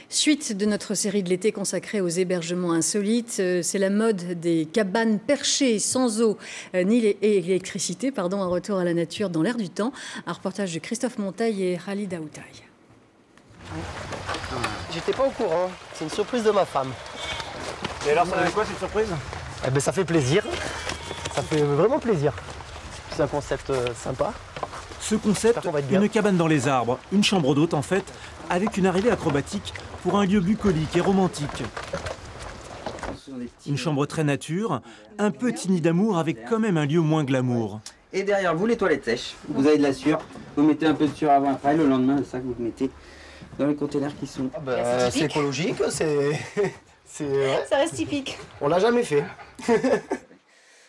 Suite de notre série de l'été consacrée aux hébergements insolites, c'est la mode des cabanes perchées sans eau ni électricité, un retour à la nature dans l'air du temps. Un reportage de Christophe Monteil et Khalid Aoutaï. J'étais pas au courant, c'est une surprise de ma femme. Et alors ça donne quoi cette surprise? Eh ben, ça fait plaisir, ça fait vraiment plaisir. C'est un concept sympa. Ce concept, une cabane dans les arbres, une chambre d'hôte en fait, avec une arrivée acrobatique pour un lieu bucolique et romantique. Une chambre très nature, un petit nid d'amour avec quand même un lieu moins glamour. Et derrière vous, les toilettes sèches. Vous avez de la sueur. Vous mettez un peu de sueur avant après. Le lendemain, c'est ça que vous mettez dans les containers qui sont... c'est écologique, c'est... Ça reste typique. On l'a jamais fait.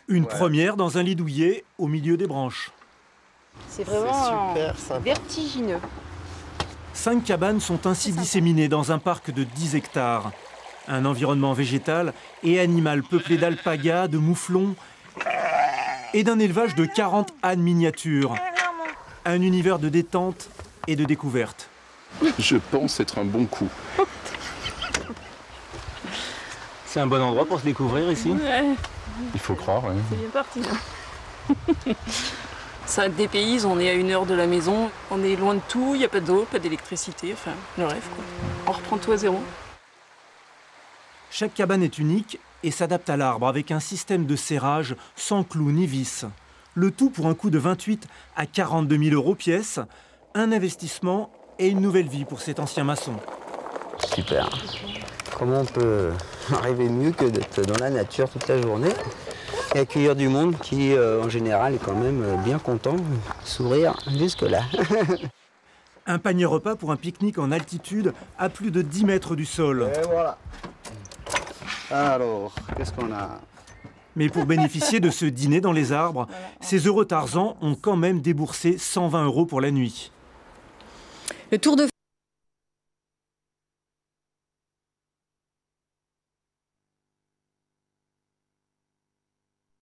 Une première dans un lit douillet au milieu des branches. C'est vraiment super sympa. vertigineux. 5 cabanes sont ainsi disséminées dans un parc de 10 hectares. Un environnement végétal et animal peuplé d'alpagas, de mouflons et d'un élevage de 40 ânes miniatures. Un univers de détente et de découverte. Je pense être un bon coup. C'est un bon endroit pour se découvrir ici. Ouais. Il faut croire, oui. C'est bien parti. Ça dépayse, on est à 1 heure de la maison, on est loin de tout, il n'y a pas d'eau, pas d'électricité, enfin le rêve quoi. On reprend tout à zéro. Chaque cabane est unique et s'adapte à l'arbre avec un système de serrage sans clous ni vis. Le tout pour un coût de 28 à 42 000 euros pièce, un investissement et une nouvelle vie pour cet ancien maçon. Super. Comment on peut arriver mieux que d'être dans la nature toute la journée et accueillir du monde qui, en général, est quand même bien content, sourire jusque-là. Un panier repas pour un pique-nique en altitude à plus de 10 mètres du sol. Et voilà. Alors, qu'est-ce qu'on a? Mais pour bénéficier de ce dîner dans les arbres, ces heureux Tarzans ont quand même déboursé 120 euros pour la nuit. Le Tour de